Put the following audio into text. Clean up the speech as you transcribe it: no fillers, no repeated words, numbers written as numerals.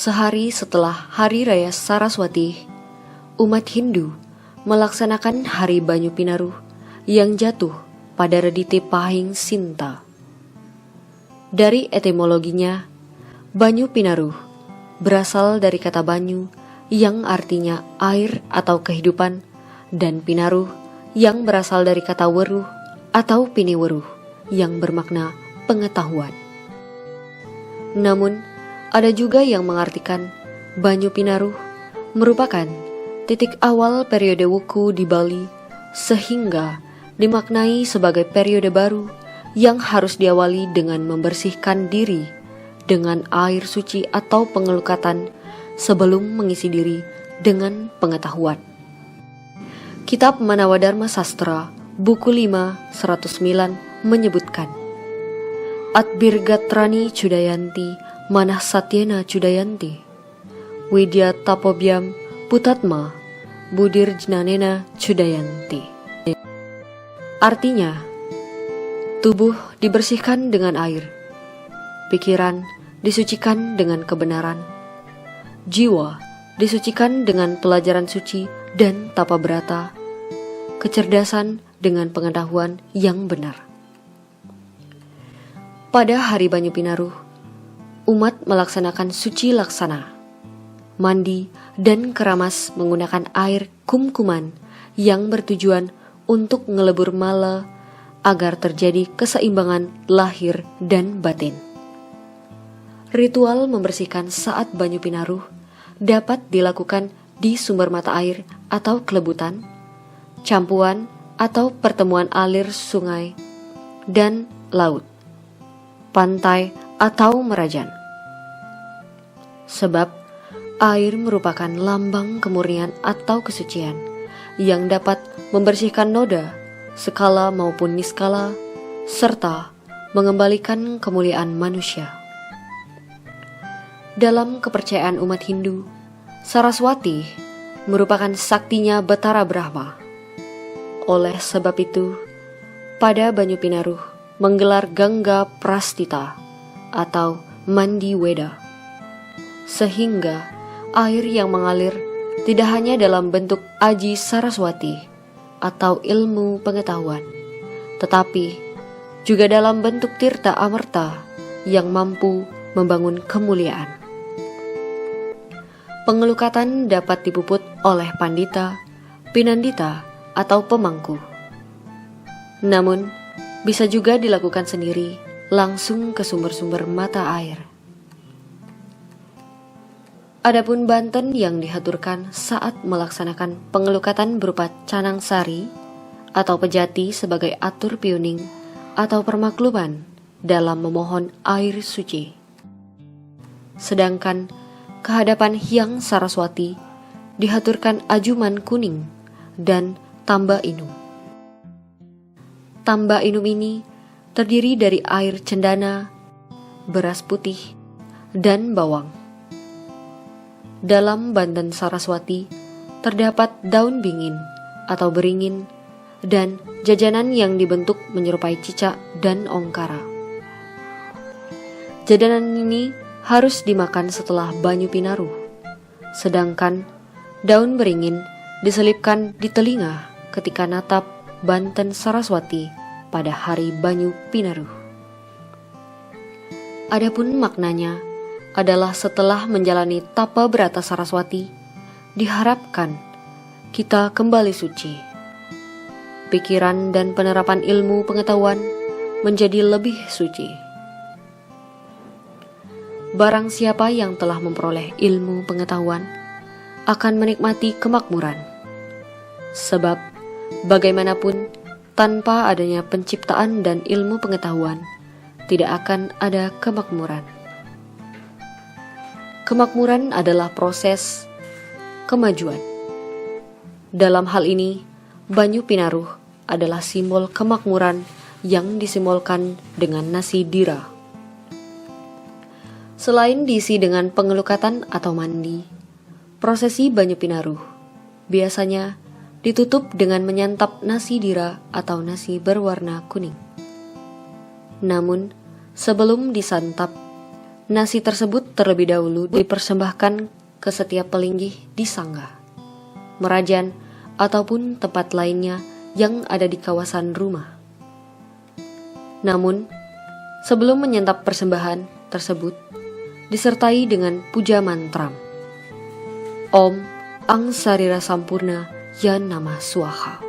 Sehari setelah Hari Raya Saraswati, umat Hindu melaksanakan Hari Banyu Pinaruh yang jatuh pada Redite Pahing Sinta. Dari etimologinya, Banyu Pinaruh berasal dari kata banyu yang artinya air atau kehidupan, dan pinaruh yang berasal dari kata weruh atau piniweruh yang bermakna pengetahuan. Namun, ada juga yang mengartikan Banyu Pinaruh merupakan titik awal periode wuku di Bali, sehingga dimaknai sebagai periode baru yang harus diawali dengan membersihkan diri dengan air suci atau pengelukatan sebelum mengisi diri dengan pengetahuan. Kitab Manawadharma Sastra, buku 5, 109 menyebutkan, Atbirgatrani Cudayanti Manah Satyena Cudayanti Widya Tapobyam Putatma Budir Jnanena Cudayanti. Artinya, tubuh dibersihkan dengan air, pikiran disucikan dengan kebenaran, jiwa disucikan dengan pelajaran suci dan tapa brata, kecerdasan dengan pengetahuan yang benar. Pada Hari Banyu Pinaruh, umat melaksanakan suci laksana, mandi dan keramas menggunakan air kumkuman yang bertujuan untuk ngelebur mala agar terjadi keseimbangan lahir dan batin. Ritual membersihkan saat Banyu Pinaruh dapat dilakukan di sumber mata air atau kelebutan, campuan atau pertemuan alir sungai dan laut, pantai atau merajan. Sebab air merupakan lambang kemurnian atau kesucian yang dapat membersihkan noda, skala maupun niskala, serta mengembalikan kemuliaan manusia. Dalam kepercayaan umat Hindu, Saraswati merupakan saktinya Batara Brahma. Oleh sebab itu, pada Banyu Pinaruh menggelar Gangga Prastita atau mandi Weda, sehingga air yang mengalir tidak hanya dalam bentuk aji Saraswati atau ilmu pengetahuan, tetapi juga dalam bentuk tirta amerta yang mampu membangun kemuliaan. Pengelukatan dapat dipuput oleh pandita, pinandita, atau pemangku. Namun, bisa juga dilakukan sendiri langsung ke sumber-sumber mata air. Adapun banten yang dihaturkan saat melaksanakan pengelukatan berupa canang sari atau pejati sebagai atur piuning atau permakluman dalam memohon air suci. Sedangkan kehadapan Hyang Saraswati dihaturkan ajuman kuning dan tamba inum. Tamba inum ini terdiri dari air cendana, beras putih, dan bawang. Dalam banten Saraswati terdapat daun bingin atau beringin dan jajanan yang dibentuk menyerupai cicak dan ongkara. Jajanan ini harus dimakan setelah Banyu Pinaruh, sedangkan daun beringin diselipkan di telinga ketika natap banten Saraswati pada Hari Banyu Pinaruh. Adapun maknanya adalah setelah menjalani tapa brata Saraswati, diharapkan kita kembali suci. Pikiran dan penerapan ilmu pengetahuan menjadi lebih suci. Barang siapa yang telah memperoleh ilmu pengetahuan akan menikmati kemakmuran. Sebab bagaimanapun tanpa adanya penciptaan dan ilmu pengetahuan tidak akan ada kemakmuran. Kemakmuran adalah proses kemajuan. Dalam hal ini, Banyu Pinaruh adalah simbol kemakmuran yang disimbolkan dengan nasi dira. Selain diisi dengan pengelukatan atau mandi, prosesi Banyu Pinaruh biasanya ditutup dengan menyantap nasi dira atau nasi berwarna kuning. Namun, sebelum disantap, Nasi tersebut terlebih dahulu dipersembahkan ke setiap pelinggih di sangga, merajan, ataupun tempat lainnya yang ada di kawasan rumah. Namun, sebelum menyantap persembahan tersebut, disertai dengan puja mantra Om Ang Sarira Sampurna Ya Namah Swaha.